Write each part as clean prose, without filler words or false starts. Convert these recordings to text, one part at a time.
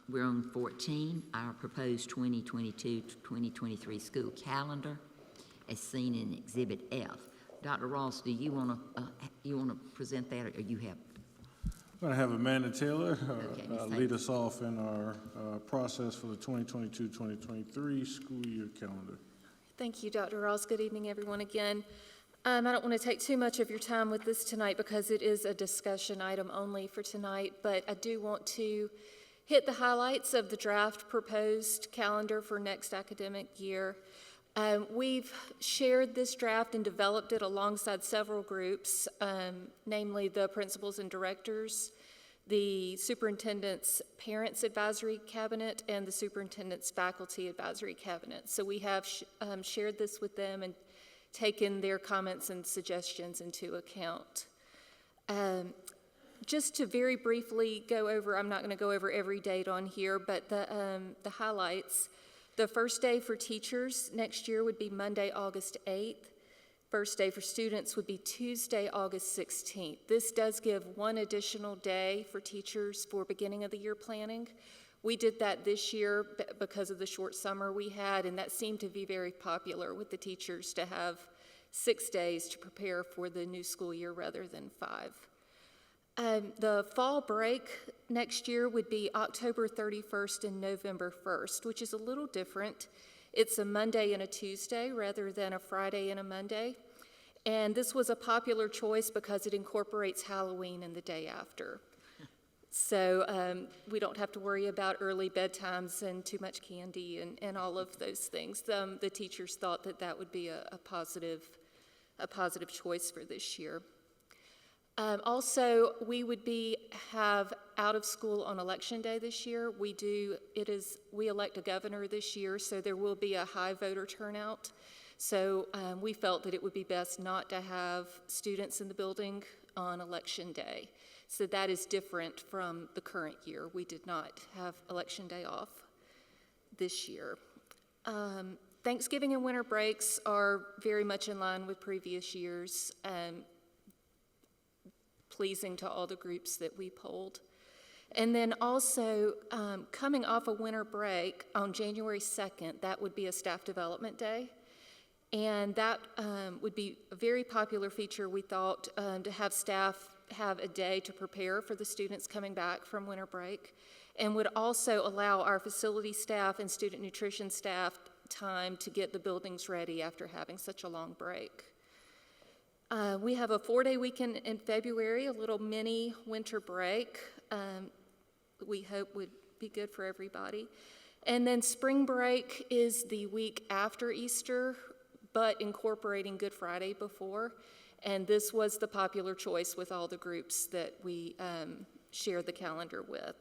We're on 14, our proposed 2022-2023 school calendar as seen in Exhibit F. Dr. Ross, do you want to present that, or you have? I'm going to have Amanda Taylor lead us off in our process for the 2022-2023 school year calendar. Thank you, Dr. Ross. Good evening, everyone, again. I don't want to take too much of your time with this tonight because it is a discussion item only for tonight, but I do want to hit the highlights of the draft proposed calendar for next academic year. We've shared this draft and developed it alongside several groups, namely the principals and directors, the superintendent's parents advisory cabinet, and the superintendent's faculty advisory cabinet. So we have shared this with them and taken their comments and suggestions into account. Just to very briefly go over, I'm not going to go over every date on here, but the highlights. The first day for teachers next year would be Monday, August 8th. First day for students would be Tuesday, August 16th. This does give one additional day for teachers for beginning of the year planning. We did that this year because of the short summer we had, and that seemed to be very popular with the teachers to have 6 days to prepare for the new school year rather than 5. The fall break next year would be October 31st and November 1st, which is a little different. It's a Monday and a Tuesday rather than a Friday and a Monday. And this was a popular choice because it incorporates Halloween and the day after. So we don't have to worry about early bedtimes and too much candy and all of those things. The teachers thought that that would be a positive choice for this year. Also, we would have out of school on election day this year. We elect a governor this year, so there will be a high voter turnout. So we felt that it would be best not to have students in the building on election day. So that is different from the current year. We did not have election day off this year. Thanksgiving and winter breaks are very much in line with previous years. Pleasing to all the groups that we polled. And then also, coming off a winter break on January 2nd, that would be a staff development day. And that would be a very popular feature, we thought, to have staff have a day to prepare for the students coming back from winter break, and would also allow our facility staff and student nutrition staff time to get the buildings ready after having such a long break. We have a 4-day weekend in February, a little mini winter break. We hope would be good for everybody. And then spring break is the week after Easter, but incorporating Good Friday before. And this was the popular choice with all the groups that we shared the calendar with.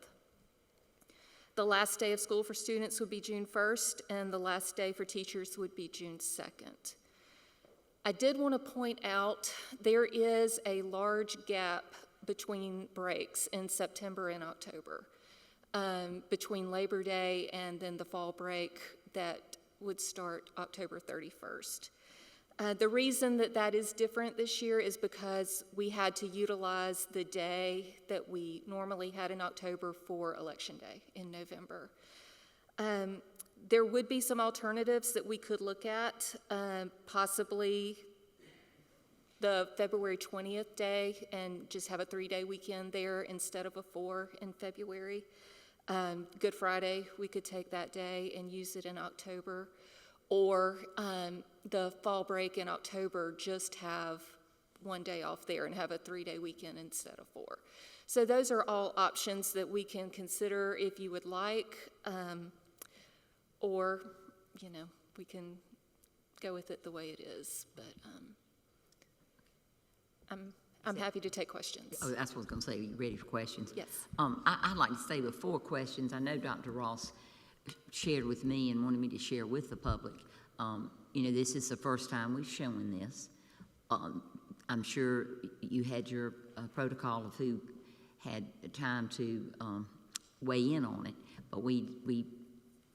The last day of school for students would be June 1st, and the last day for teachers would be June 2nd. I did want to point out there is a large gap between breaks in September and October, between Labor Day and then the fall break that would start October 31st. The reason that is different this year is because we had to utilize the day that we normally had in October for Election Day in November. There would be some alternatives that we could look at, possibly the February 20th day and just have a 3-day weekend there instead of a 4 in February. Good Friday, we could take that day and use it in October. Or the fall break in October, just have 1 day off there and have a 3-day weekend instead of 4. So those are all options that we can consider if you would like. Or, we can go with it the way it is. But I'm happy to take questions. Oh, that's what I was going to say. Are you ready for questions? Yes. I'd like to say before questions, I know Dr. Ross shared with me and wanted me to share with the public. This is the first time we've shown this. I'm sure you had your protocol of who had time to weigh in on it, but we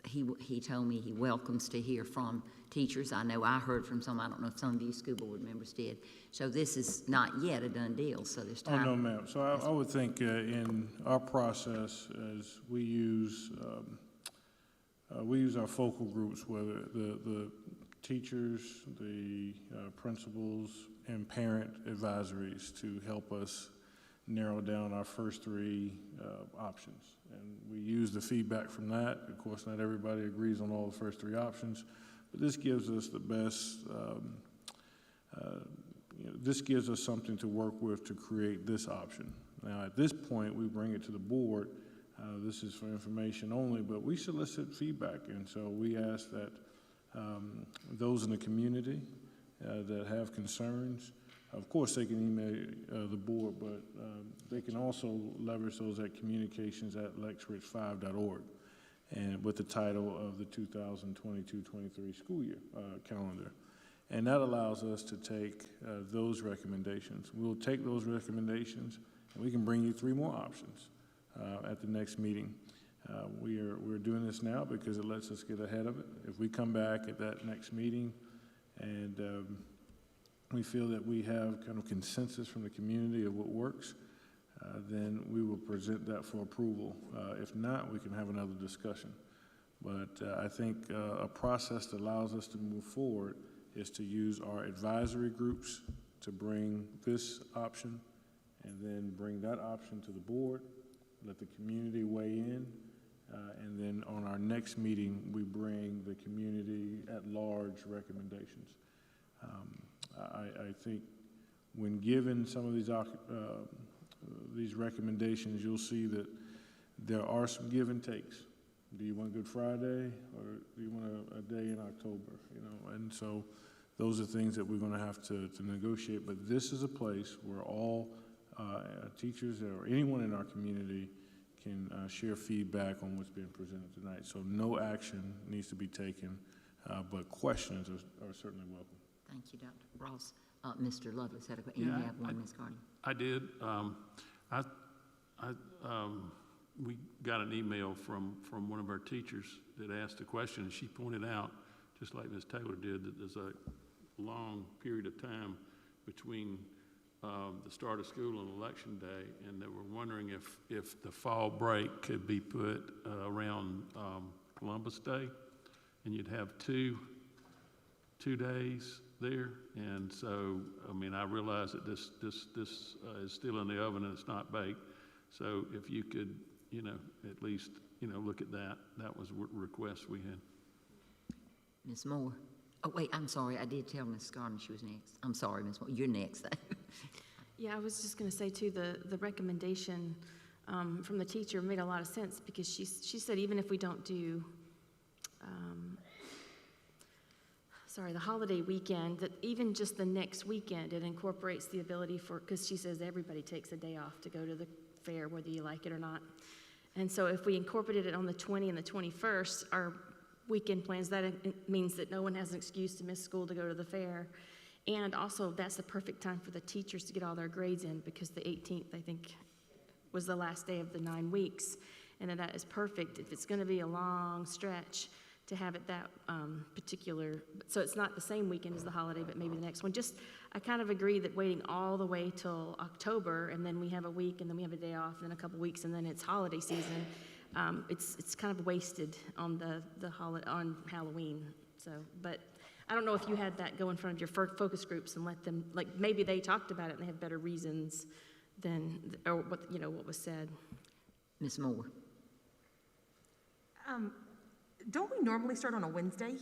he told me he welcomes to hear from teachers. I know I heard from some, I don't know if some of you school board members did. So this is not yet a done deal, so there's Oh, time. no, ma'am. So I would think in our process, as we use our focal groups, whether the teachers, the principals, and parent advisories to help us narrow down our first three options. And we use the feedback from that. Of course, not everybody agrees on all the first three options, but this gives us the best, this gives us something to work with to create this option. Now, at this point, we bring it to the board. This is for information only, but we solicit feedback, and so we ask that those in the community that have concerns, of course, they can email the board, but they can also leverage those at communications@lexridge5.org, and with the title of the 2022-23 school year calendar. And that allows us to take those recommendations. We'll take those recommendations, and we can bring you three more options at the next meeting. We're doing this now because it lets us get ahead of it. If we come back at that next meeting and we feel that we have kind of consensus from the community of what works, then we will present that for approval. If not, we can have another discussion. But I think a process that allows us to move forward is to use our advisory groups to bring this option and then bring that option to the board, let the community weigh in, and then on our next meeting, we bring the community at large recommendations. I think when given some of these recommendations, you'll see that there are some give and takes. Do you want Good Friday, or do you want a day in October? You know, and so those are things that we're going to have to negotiate. But this is a place where all teachers or anyone in our community can share feedback on what's being presented tonight. So no action needs to be taken, but questions are certainly welcome. Thank you, Dr. Ross. Mr. Lovelace had a question. You have one, Ms. Carney. I did. We got an email from one of our teachers that asked a question, and she pointed out, just like Ms. Taylor did, that there's a long period of time between the start of school and Election Day, and they were wondering if the fall break could be put around Columbus Day, and you'd have two days there. And so, I mean, I realize that this is still in the oven and it's not baked. So if you could, you know, at least, you know, look at that. That was a request we had. Ms. Moore. Oh, wait, I'm sorry. I did tell Ms. Carney she was next. I'm sorry, Ms. Moore. You're next. Yeah, I was just going to say, too, the recommendation from the teacher made a lot of sense, because she said even if we don't do, the holiday weekend, that even just the next weekend, it incorporates the ability for, because she says everybody takes a day off to go to the fair, whether you like it or not. And so if we incorporated it on the 20th and the 21st, our weekend plans, that means that no one has an excuse to miss school to go to the fair. And also, that's the perfect time for the teachers to get all their grades in, because the 18th, I think, was the last day of the 9 weeks. And then that is perfect if it's going to be a long stretch to have it that particular. So it's not the same weekend as the holiday, but maybe the next one. Just, I kind of agree that waiting all the way till October, and then we have a week, and then we have a day off, and then a couple weeks, and then it's holiday season. It's kind of wasted on on Halloween. So, but I don't know if you had that go in front of your focus groups and let them, like, maybe they talked about it and they have better reasons than, or what, you know, what was said. Ms. Moore. Don't we normally start on a Wednesday?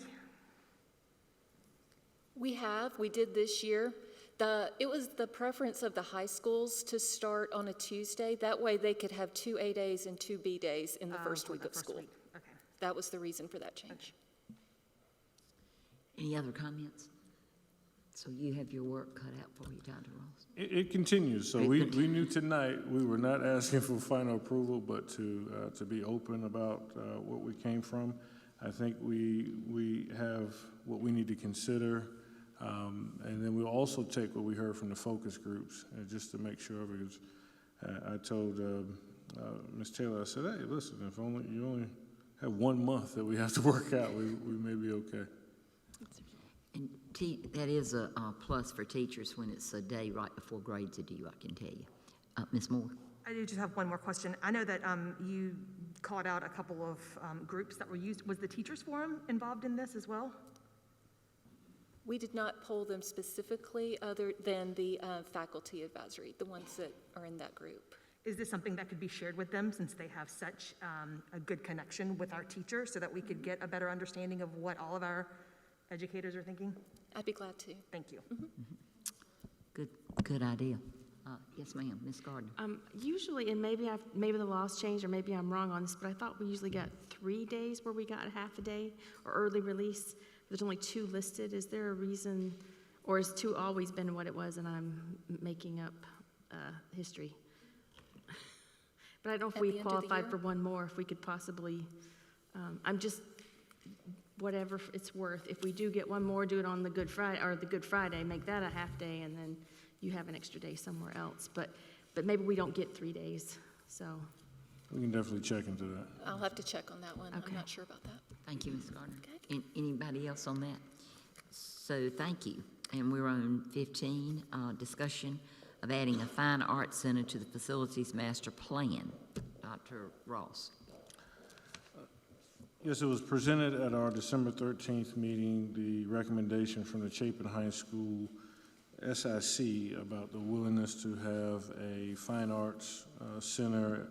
We did this year. It was the preference of the high schools to start on a Tuesday. That way they could have 2 A days and 2 B days in the first week of school. Okay. That was the reason for that change. Any other comments? So you have your work cut out for you, Dr. Ross. It continues. So we knew tonight we were not asking for final approval, but to be open about what we came from. I think we have what we need to consider, and then we'll also take what we heard from the focus groups, just to make sure. Because I told Ms. Taylor, I said, hey, listen, if you only have 1 month that we have to work out, we may be okay. And that is a plus for teachers when it's a day right before grades are due, I can tell you. Ms. Moore? I do just have one more question. I know that you called out a couple of groups that were used. Was the Teachers Forum involved in this as well? We did not poll them specifically other than the faculty advisory, the ones that are in that group. Is this something that could be shared with them since they have such a good connection with our teachers so that we could get a better understanding of what all of our educators are thinking? I'd be glad to. Thank you. Good idea. Yes, ma'am, Ms. Gardner. Usually, and maybe the law's changed, or maybe I'm wrong on this, but I thought we usually got 3 days where we got half a day or early release. There's only 2 listed. Is there a reason, or has 2 always been what it was and I'm making up history? But I don't know if At we the end of the qualified year? for 1 more, if we could possibly, I'm just, whatever it's worth. If we do get 1 more, do it on the Good Friday, make that a half day, and then you have an extra day somewhere else. But maybe we don't get 3 days, so. We can definitely check into that. I'll have to check on that one. Okay. I'm not sure about that. Thank you, Ms. Gardner. Okay. Anybody else on that? So, thank you. And we're on 15, discussion of adding a fine arts center to the facilities master plan. Dr. Ross. Yes, it was presented at our December 13th meeting, the recommendation from the Chapin High School SIC about the willingness to have a fine arts center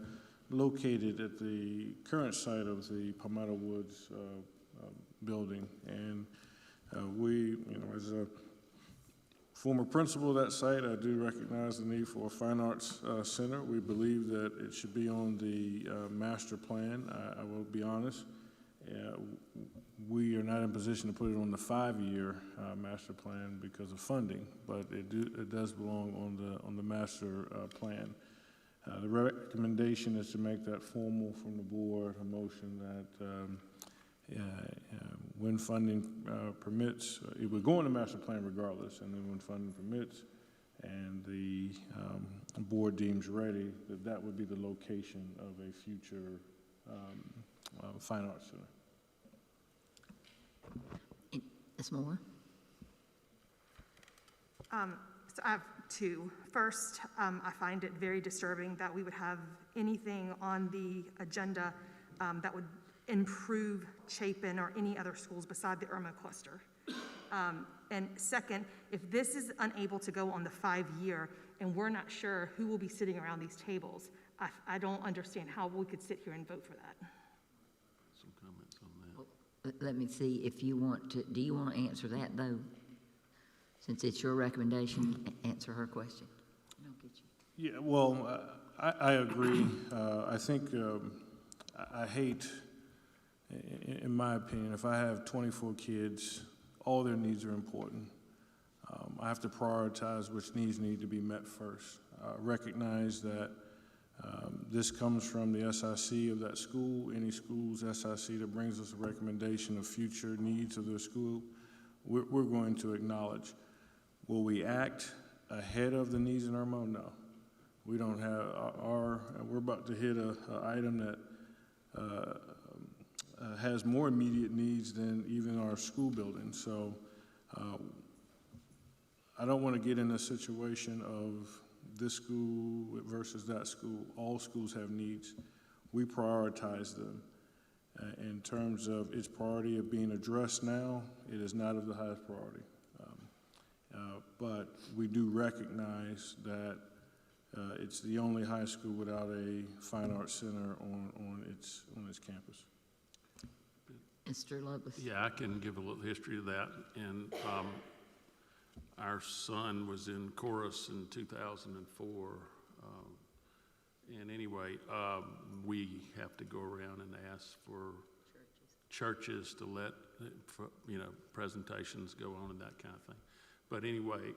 located at the current site of the Palmetto Woods building. And we, as a former principal of that site, I do recognize the need for a fine arts center. We believe that it should be on the master plan. I will be honest. We are not in position to put it on the 5-year master plan because of funding, but it does belong on the master plan. The recommendation is to make that formal from the board, a motion that when funding permits, it would go in the master plan regardless, and then when funding permits and the board deems ready, that would be the location of a future fine arts center. Ms. Moore? So I have 2. First, I find it very disturbing that we would have anything on the agenda that would improve Chapin or any other schools beside the Irma cluster. And second, if this is unable to go on the 5-year and we're not sure who will be sitting around these tables, I don't understand how we could sit here and vote for that. Some comments on that. Let me see if you want to, do you want to answer that, though? Since it's your recommendation, answer her question. And I'll get you. Yeah, well, I agree. I think I hate, in my opinion, if I have 24 kids, all their needs are important. I have to prioritize which needs need to be met first. Recognize that this comes from the SIC of that school. Any school's SIC that brings us a recommendation of future needs of their school, we're going to acknowledge. Will we act ahead of the needs in Irma? No. We don't have we're about to hit an item that has more immediate needs than even our school building. So I don't want to get in a situation of this school versus that school. All schools have needs. We prioritize them. In terms of its priority of being addressed now, it is not of the highest priority. But we do recognize that it's the only high school without a fine arts center on its campus. Mr. Lovelace? Yeah, I can give a little history of that. And our son was in chorus in 2004. And anyway, we have to go around and ask for churches to let, presentations go on and that kind of thing. But anyway,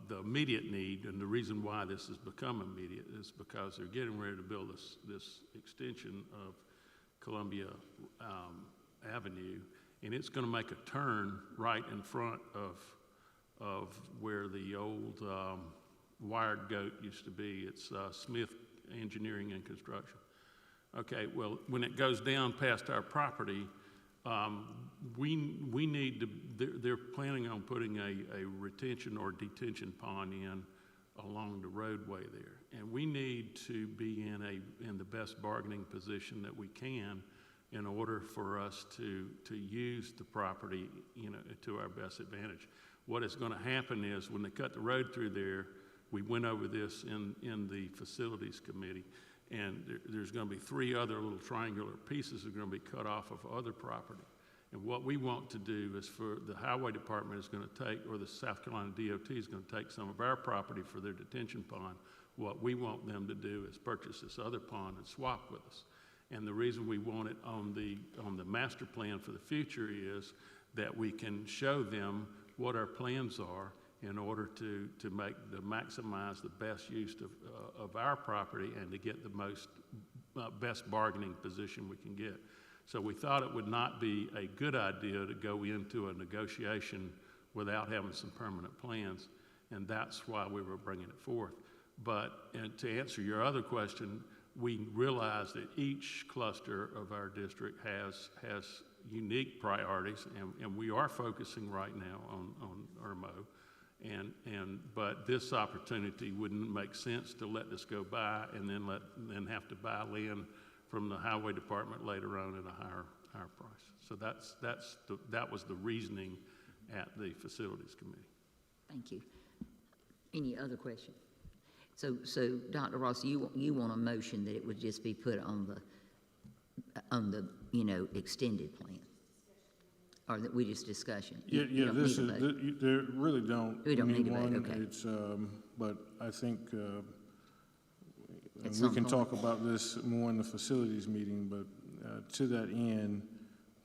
the immediate need, and the reason why this has become immediate is because they're getting ready to build this extension of Columbia Avenue, and it's going to make a turn right in front of where the old Wired Goat used to be. It's Smith Engineering and Construction. Okay, well, when it goes down past our property, we need to, they're planning on putting a retention or detention pond in along the roadway there. And we need to be in the best bargaining position that we can in order for us to use the property, you know, to our best advantage. What is gonna happen is when they cut the road through there, we went over this in the facilities committee, and there's going to be 3 other little triangular pieces that are going to be cut off of other property. And what we want to do is for the highway department is going to take, or the South Carolina DOT is going to take some of our property for their detention pond. What we want them to do is purchase this other pond and swap with us. And the reason we want it on the master plan for the future is that we can show them what our plans are in order to maximize the best use of our property and to get the most best bargaining position we can get. So we thought it would not be a good idea to go into a negotiation without having some permanent plans, and that's why we were bringing it forth. But and to answer your other question, we realize that each cluster of our district has unique priorities, and we are focusing right now on Irmo. But this opportunity wouldn't make sense to let this go by and then have to buy land from the highway department later on at a higher price. So that was the reasoning at the facilities committee. Thank you. Any other questions? So Dr. Ross, you want a motion that it would just be put on the extended plan? Or that we just discussion? Yeah, this is, there really don't. We don't need a vote, one. okay. It's, but I think, and At we some can point. talk about this more in the facilities meeting, but to that end,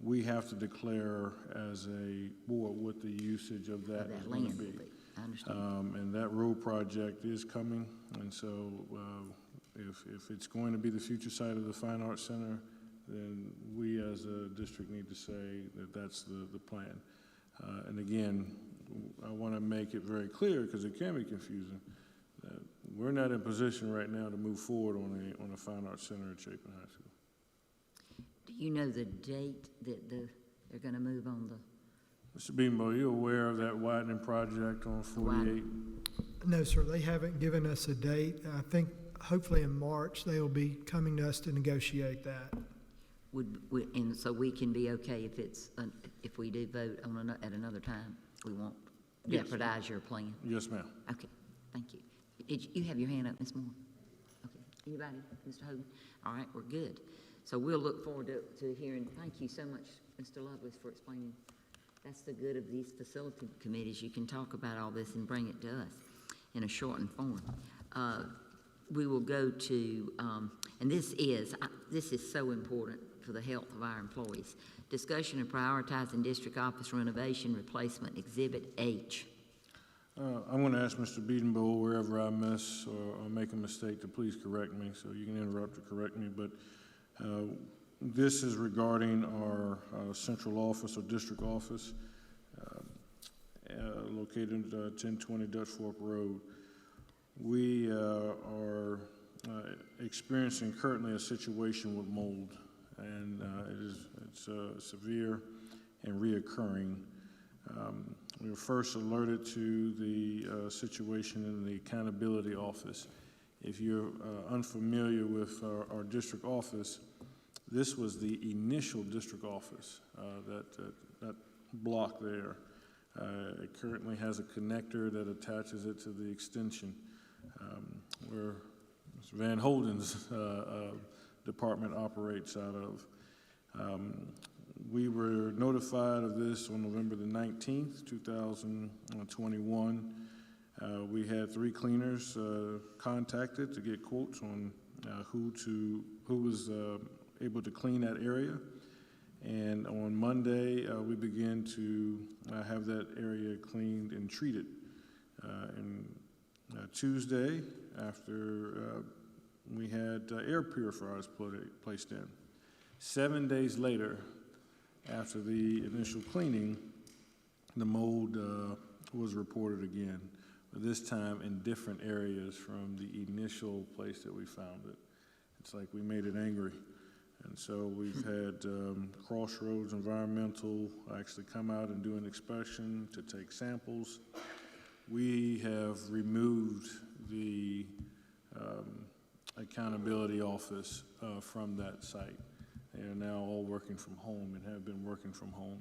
we have to declare as a board what the usage of that is going land to will be. be. I understand. And that road project is coming, and so if it's going to be the future site of the Fine Arts Center, then we as a district need to say that that's the plan. And again, I want to make it very clear, because it can be confusing, that we're not in position right now to move forward on a Fine Arts Center at Chapin High School. Do you know the date that they're going to move on the? Mr. Beamer, are you aware of that widening project on 48? No, sir, they haven't given us a date. I think hopefully in March, they will be coming to us to negotiate that. And so we can be okay if we do vote on at another time? We won't Yes. jeopardize your plan? Yes, ma'am. Okay, thank you. Did you have your hand up, Ms. Moore? Okay, anybody? Mr. Hogan? All right, we're good. So we'll look forward to hearing. Thank you so much, Mr. Lovelace, for explaining. That's the good of these facility committees. You can talk about all this and bring it to us in a shortened form. We will go to, and this is so important for the health of our employees. Discussion of prioritizing district office renovation replacement, Exhibit H. I'm going to ask Mr. Beedenbowl, wherever I miss or make a mistake, to please correct me, so you can interrupt or correct me, but this is regarding our central office or district office located at 1020 Dutch Fork Road. We are experiencing currently a situation with mold, and it's severe and reoccurring. We were first alerted to the situation in the accountability office. If you're unfamiliar with our district office, this was the initial district office, that block there. It currently has a connector that attaches it to the extension where Mr. Van Holden's department operates out of. We were notified of this on November the 19th, 2021. We had 3 cleaners contacted to get quotes on who was able to clean that area. And on Monday, we began to have that area cleaned and treated. And Tuesday, after we had air purifiers placed in. 7 days later, after the initial cleaning, the mold was reported again, but this time in different areas from the initial place that we found it. It's like we made it angry. And so we've had Crossroads Environmental actually come out and do an inspection to take samples. We have removed the accountability office from that site. They are now all working from home and have been working from home.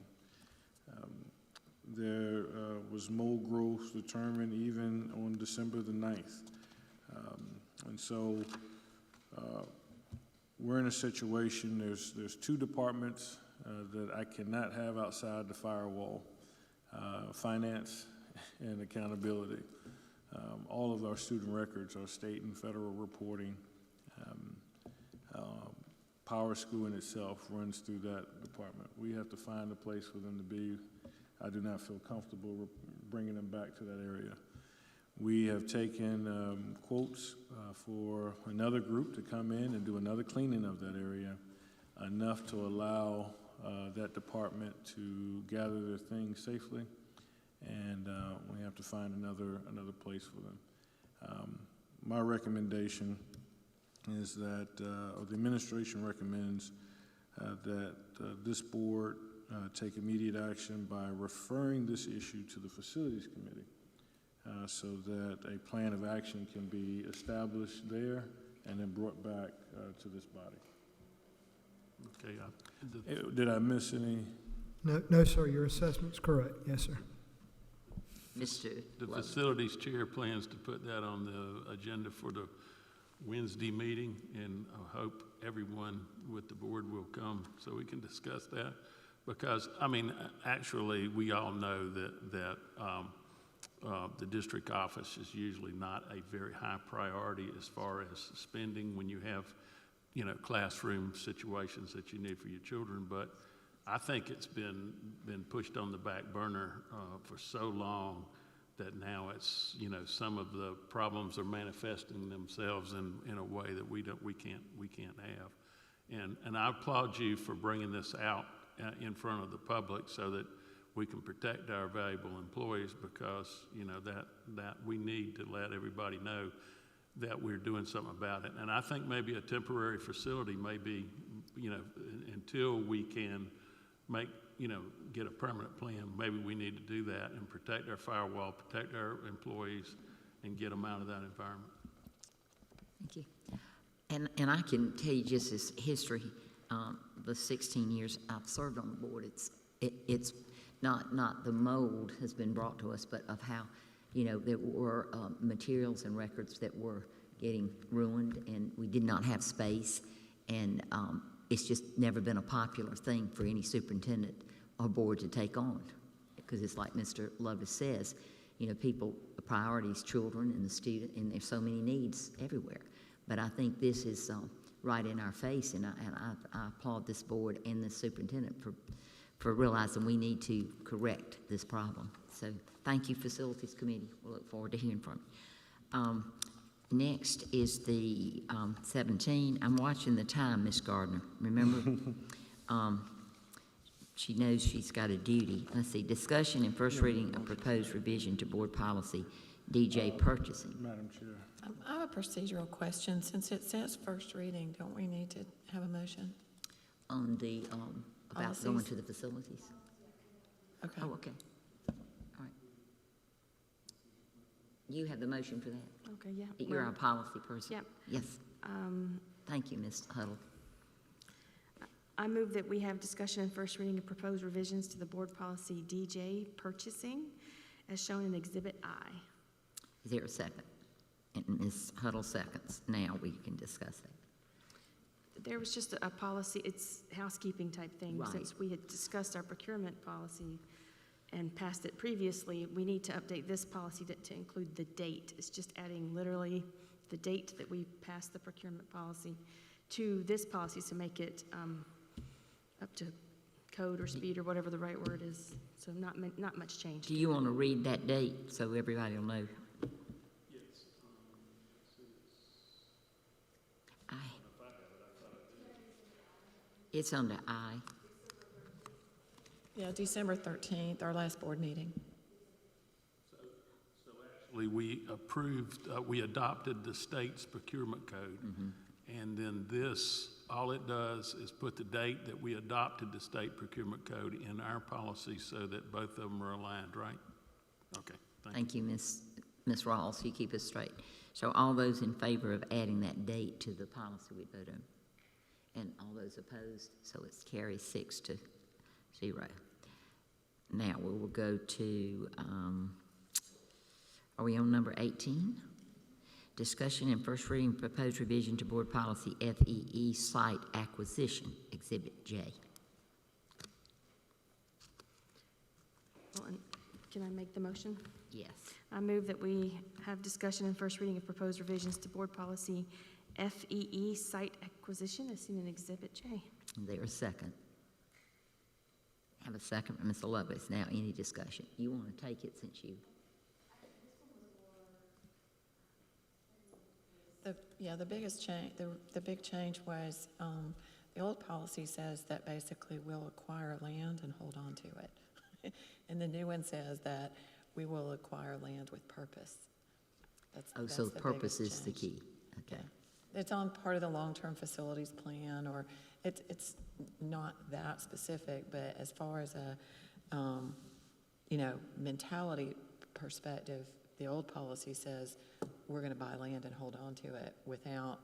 There was mold growth determined even on December the 9th. And so we're in a situation, there's two departments that I cannot have outside the firewall, finance and accountability. All of our student records are state and federal reporting. Power School in itself runs through that department. We have to find a place for them to be. I do not feel comfortable bringing them back to that area. We have taken quotes for another group to come in and do another cleaning of that area, enough to allow that department to gather their things safely, and we have to find another place for them. My recommendation is that, or the administration recommends that this board take immediate action by referring this issue to the Facilities Committee so that a plan of action can be established there and then brought back to this body. Okay. Did I miss any? No, sir, your assessment's correct. Yes, sir. Mr. The Lovett. facilities chair plans to put that on the agenda for the Wednesday meeting, and I hope everyone with the board will come so we can discuss that. Because, I mean, actually, we all know that the district office is usually not a very high priority as far as spending when you have, you know, classroom situations that you need for your children. But I think it's been pushed on the back burner for so long that now it's, you know, some of the problems are manifesting themselves in a way that we can't have. And I applaud you for bringing this out in front of the public so that we can protect our valuable employees, because, you know, that we need to let everybody know that we're doing something about it. And I think maybe a temporary facility may be, you know, until we can get a permanent plan, maybe we need to do that and protect our firewall, protect our employees, and get them out of that environment. Thank you. And I can tell you just as history, the 16 years I've served on the board, it's not the mold has been brought to us, but of how, you know, there were materials and records that were getting ruined, and we did not have space, and it's just never been a popular thing for any superintendent or board to take on, because it's like Mr. Lovett says, you know, people, priorities, children and the student, and there's so many needs everywhere. But I think this is right in our face, and I applaud this board and the superintendent for realizing we need to correct this problem. So thank you, Facilities Committee. We'll look forward to hearing from you. Next is the 17. I'm watching the time, Ms. Gardner. Remember? She knows she's got a duty. Let's see, discussion and first reading of proposed revision to board policy, DJ purchasing. Madam Chair. I have a procedural question. Since it says first reading, don't we need to have a motion? On the, about going Policies? to the facilities? Okay. Oh, okay. All right. You have the motion for that? Okay, yeah. You're our policy person? Yep. Yes. Thank you, Ms. Huddle. I move that we have discussion and first reading of proposed revisions to the board policy DJ purchasing as shown in Exhibit I. Is there a second? And Ms. Huddle seconds. Now we can discuss that. There was just a policy, it's housekeeping type thing. Right. Since we had discussed our procurement policy and passed it previously, we need to update this policy to include the date. It's just adding literally the date that we passed the procurement policy to this policy to make it up to code or speed or whatever the right word is. So not much change. Do you want to read that date so everybody will know? Yes. I. It's under I. Yeah, December 13th, our last board meeting. So actually, we adopted the state's procurement code, and then this all it does is put the date that we adopted the state procurement code in our policy so that both of them are aligned, right? Okay, Thank you, Ms. Ross. You keep us straight. So all those in favor of adding that date to the policy we vote on? And all those opposed? So it's carries 6-0. Now we will go to, are we on number 18? Discussion and first reading proposed revision to board policy FEE site acquisition, Exhibit J. Well, and can I make the motion? Yes. I move that we have discussion and first reading of proposed revisions to board policy FEE site acquisition as seen in Exhibit J. Is there a second? Have a second from Ms. Lovelace. Now, any discussion? You want to take it since you... The biggest change, the big change was, the old policy says that basically we'll acquire land and hold on to it. And the new one says that we will acquire land with purpose. Oh, so the purpose biggest is the change. key. Okay. It's on part of the long-term facilities plan, or it's not that specific, but as far as a, mentality perspective, the old policy says we're going to buy land and hold on to it without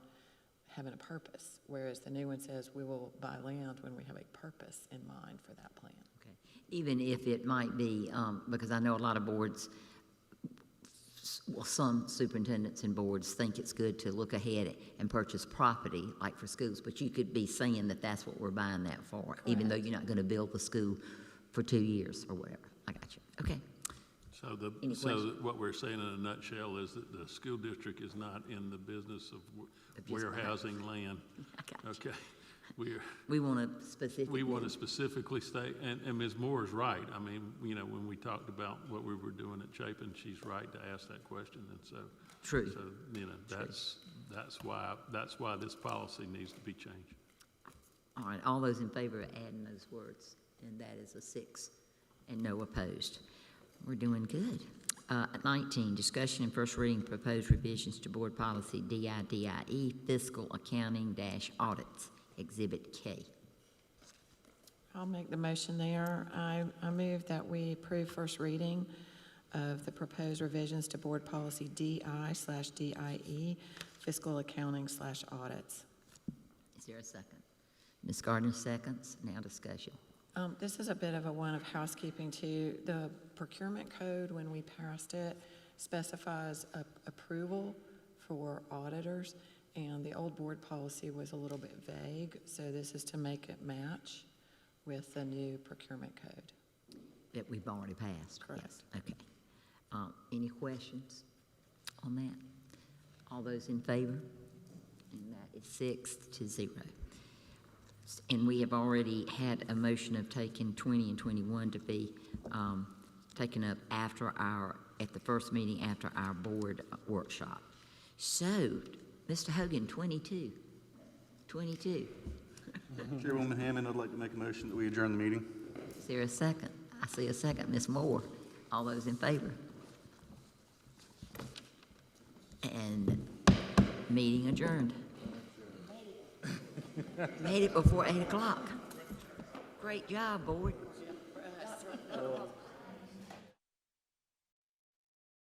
having a purpose, whereas the new one says we will buy land when we have a purpose in mind for that plan. Okay. Even if it might be, because I know a lot of boards, well, some superintendents and boards think it's good to look ahead and purchase property, like for schools, but you could be saying that that's what we're buying that for, even though you're not going to build the school for 2 years or whatever. I got you. Okay. Any So questions? what we're saying in a nutshell is that the school district is not in the business of Of just warehousing land. I got you. Okay. We want to specifically. We want to specifically state, and Ms. Moore is right. I mean, when we talked about what we were doing at Chapin, she's right to ask that question, and so. True. So, that's why this policy needs to be changed. All right, all those in favor of adding those words, and that is a 6, and no opposed. We're doing good. 19, discussion and first reading proposed revisions to board policy DIDIE, fiscal accounting - audits, Exhibit K. I'll make the motion there. I move that we approve first reading of the proposed revisions to board policy DI/DIE, fiscal accounting / audits. Is there a second? Ms. Gardner seconds. Now discussion. This is a bit of a one of housekeeping too. The procurement code, when we passed it, specifies approval for auditors, and the old board policy was a little bit vague, so this is to make it match with the new procurement code. That we've already passed? Correct. Yes. Okay. Any questions on that? All those in favor? And that is 6-0. And we have already had a motion of taking 20 and 21 to be taken up at the first meeting after our board workshop. So, Mr. Hogan, 22. Chairwoman Hammond, I'd like to make a motion that we adjourn the meeting. Is there a second? I see a second. Ms. Moore, all those in favor? And meeting adjourned. Made it before 8 o'clock. Great job, board.